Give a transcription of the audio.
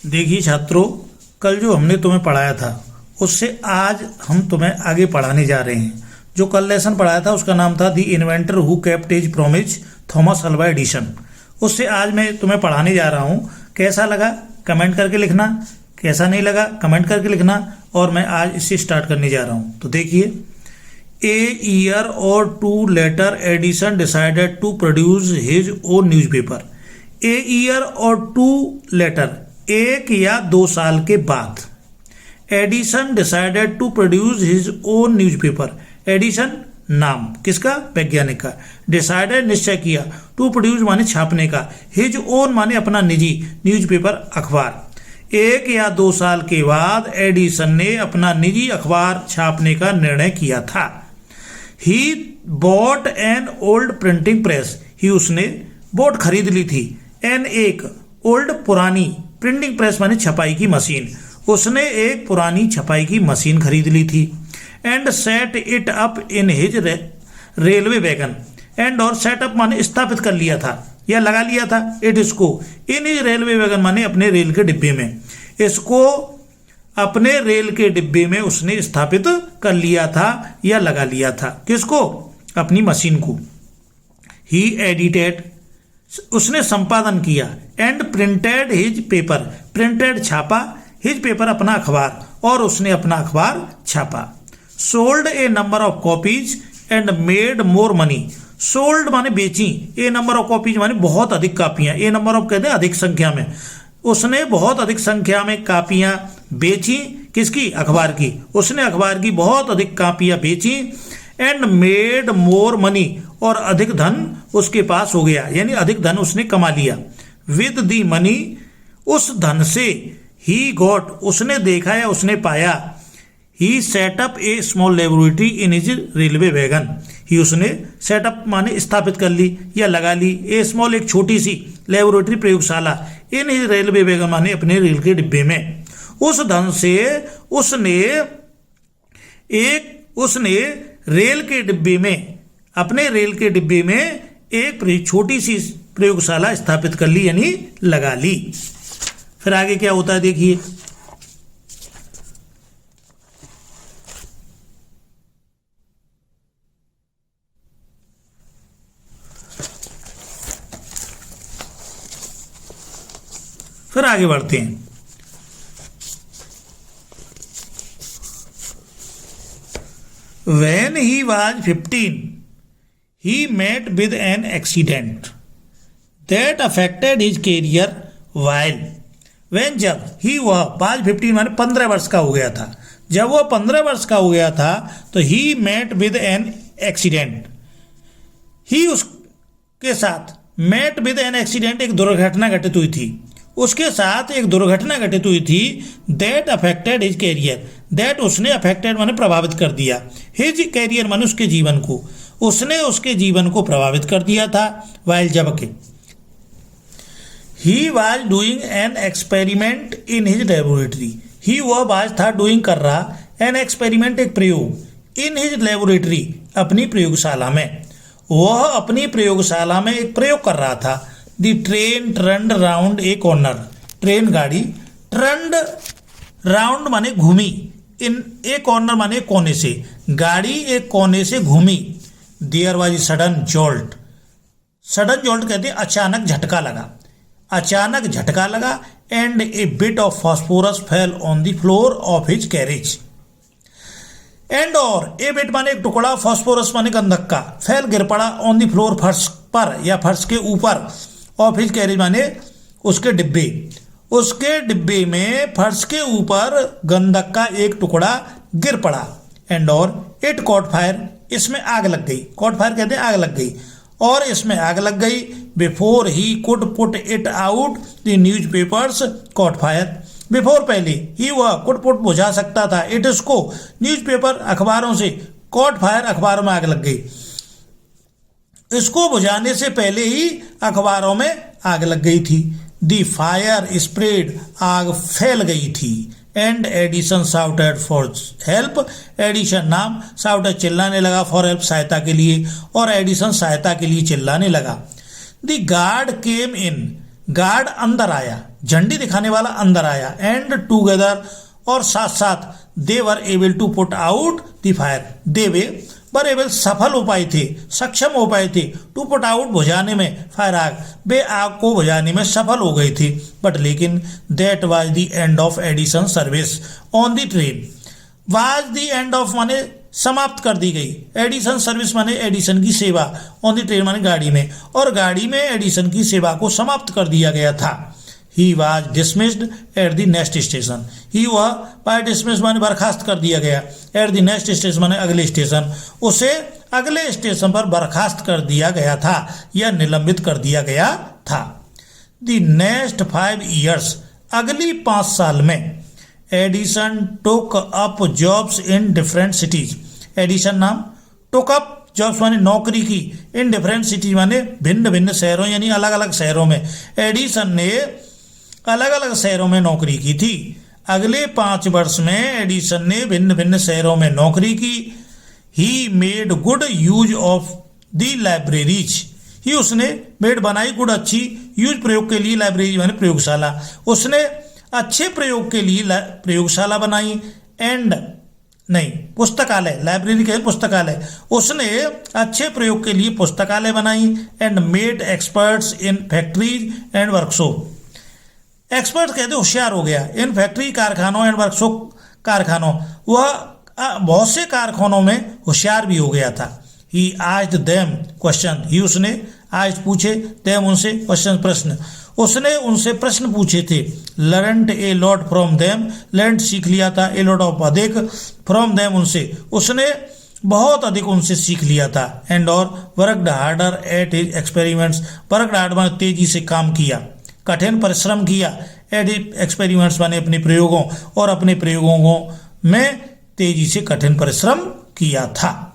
देखिए छात्रों, कल जो हमने तुम्हें पढ़ाया था उससे आज हम तुम्हें आगे पढ़ाने जा रहे हैं। जो कल लेसन पढ़ाया था उसका नाम था the inventor who kept his promise, Thomas Alva Edison. उससे आज मैं तुम्हें पढ़ाने जा रहा हूँ। कैसा लगा कमेंट करके लिखना, कैसा नहीं लगा कमेंट करके लिखना। और मैं आज इससे स्टार्ट करने जा रहा हूँ। तो देखिए, ए year or 2 later Edison decided to produce his own newspaper. A year or 2 later, 1 या 2 साल के बाद, Edison decided to produce his own newspaper. Edison नाम किसका? वैज्ञानिक का। डिसाइडेड निश्चय किया, टू प्रोड्यूस माने छापने का, हिज ओन माने अपना निजी, न्यूज़पेपर अखबार। 1 या 2 साल के बाद एडिसन ने अपना निजी अखबार छापने का निर्णय किया था। He bought an old printing press. He उसने बॉट खरीद ली थी, एन एक ओल्ड पुरानी, प्रिंटिंग प्रेस माने छपाई की मशीन। उसने एक पुरानी छपाई की मशीन खरीद ली थी। And set it up in his railway wagon. And और सेटअप माने स्थापित कर लिया था या लगा लिया था। इट इसको, इन हिज रेलवे वैगन माने अपने रेल के डिब्बे में। इसको अपने रेल के डिब्बे में उसने स्थापित कर लिया था या लगा लिया था। किसको? अपनी मशीन को। ही एडिटेड, उसने संपादन किया। And printed his paper, printed छापा, हिज पेपर अपना अखबार, और उसने अपना अखबार छापा। Sold A number of copies and made more money. Sold माने बेची, ए नंबर ऑफ कॉपीज माने बहुत अधिक कापियां, ए नंबर ऑफ कहते हैं अधिक संख्या में। उसने बहुत अधिक संख्या में कापियां बेची। किसकी? अखबार की। उसने अखबार की बहुत अधिक कापियां बेची। एंड मेड मोर मनी, और अधिक धन उसके पास हो गया, यानी अधिक धन उसने कमा लिया। विद दी मनी, उस धन से, ही गॉट, उसने देखा या उसने पाया। He set up a small laboratory in his railway wagon. He उसने सेटअप माने स्थापित कर ली या लगा ली, ए स्मॉल एक छोटी सी, लेबोरेटरी प्रयोगशाला, इन हिज रेलवे वैगन माने अपने रेल के डिब्बे में। उस धन से उसने रेल के डिब्बे में, अपने रेल के डिब्बे में एक छोटी सी प्रयोगशाला स्थापित कर ली, यानी लगा ली। फिर आगे क्या होता है देखिए। फिर आगे बढ़ते हैं। When he was 15, he met with an accident that affected his career while when, जब, ही वह, was 15 माने 15 वर्ष का हो गया था। जब वह 15 वर्ष का हो गया था तो he met with an accident, ही उसके साथ, met with an accident एक दुर्घटना घटित हुई थी, उसके साथ एक दुर्घटना घटित हुई थी। That affected his career, that उसने अफेक्टेड माने प्रभावित कर दिया, हिज कैरियर माने उसके जीवन को, उसने उसके जीवन को प्रभावित कर दिया था। वाइल, जबकि, he was doing an experiment in his laboratory. He वह वाज था, डूइंग कर रहा, एन एक्सपेरिमेंट एक प्रयोग, इन हिज लेबोरेटरी अपनी प्रयोगशाला में। वह अपनी प्रयोगशाला में एक प्रयोग कर रहा था। The train turned round A corner, train गाड़ी, टर्न्ड राउंड माने घूमी, इन ए कॉर्नर माने कोने से, गाड़ी एक कोने से घूमी। There was sudden jolt, sudden jolt कहते हैं अचानक झटका लगा, अचानक झटका लगा। And a bit of phosphorus fell on the floor of his carriage. And और, ए बिट माने एक टुकड़ा, फास्फोरस माने गंधक का, फेल गिर पड़ा, ऑन द फ्लोर फर्श पर या फर्श के ऊपर, ऑफ हिज कैरेज माने उसके डिब्बे, उसके डिब्बे में फर्श के ऊपर गंधक का एक टुकड़ा गिर पड़ा। एंड और, इट कॉट फायर, इसमें आग लग गई, कॉट फायर कहते हैं आग लग गई, और इसमें आग लग गई। Before he could put it out the news papers cot fire, before पहले, ही वह कुड पुट बुझा सकता था, इट इसको, न्यूज पेपर अखबारों से, कॉट फायर अखबारों में आग लग गई, इसको बुझाने से पहले ही अखबारों में आग लग गई थी। दी फायर स्प्रेड, आग फैल गई थी। And Edison shouted for help, Edison नाम, शाउटेड चिल्लाने लगा, फॉर हेल्प सहायता के लिए, और एडिसन सहायता के लिए चिल्लाने लगा। The guard came in, guard अंदर आया, झंडी दिखाने वाला अंदर आया, एंड टूगेदर और साथ साथ they were able to put out the fire, they were able सफल हो पाए थे, सक्षम हो पाए थे, टू पुट आउट बुझाने में, फायर आग, वे आग को बुझाने में सफल हो गई थी। बट लेकिन that was the end of Edison service on the train, was the end of माने समाप्त कर दी गई, एडिसन सर्विस माने एडिसन की सेवा, ऑन द ट्रेन माने गाड़ी में, और गाड़ी में एडिसन की सेवा को समाप्त कर दिया गया था। He was dismissed at the next station, he वह बाय डिसमिस माने बर्खास्त कर दिया गया, एट द नेक्स्ट स्टेशन माने अगले स्टेशन, उसे अगले स्टेशन पर बर्खास्त कर दिया गया था या निलंबित कर दिया गया था। द नेक्स्ट 5 years, अगली 5 साल में Edison took up jobs in different cities, Edison नाम, टुक अप जॉब्स माने नौकरी की, इन डिफरेंट सिटीज माने भिन्न भिन्न शहरों यानी अलग अलग शहरों में, एडिसन ने अलग अलग शहरों में नौकरी की थी। अगले 5 वर्ष में एडिसन ने भिन्न भिन्न शहरों में नौकरी की। He made good use of the libraries, he उसने मेड बनाई गुड अच्छी, यूज प्रयोग के लिए, लाइब्रेरी माने प्रयोगशाला, उसने अच्छे प्रयोग के लिए प्रयोगशाला बनाई, एंड नहीं पुस्तकालय, लाइब्रेरी के पुस्तकालय, उसने अच्छे प्रयोग के लिए पुस्तकालय बनाई, and made experts in factories and workshop, expert कहते होशियार हो गया, इन फैक्ट्री कारखानों एंड वर्कशॉप कारखानों, वह बहुत से कारखानों में होशियार भी हो गया था। ही आस्क्ड देम क्वेश्चन, ही उसने आज पूछे, देम उनसे, क्वेश्चन प्रश्न, उसने उनसे प्रश्न पूछे थे। Learned a lot from them, learned सीख लिया था, ए लॉट ऑफ अधिक, फ्रॉम देम उनसे, उसने बहुत अधिक उनसे सीख लिया था। एंड और worked harder at his experiments, worked hard माने तेजी से काम किया, कठिन परिश्रम किया, एट एक्सपेरिमेंट्स माने अपने प्रयोगों, और अपने प्रयोगों में तेजी से कठिन परिश्रम किया था।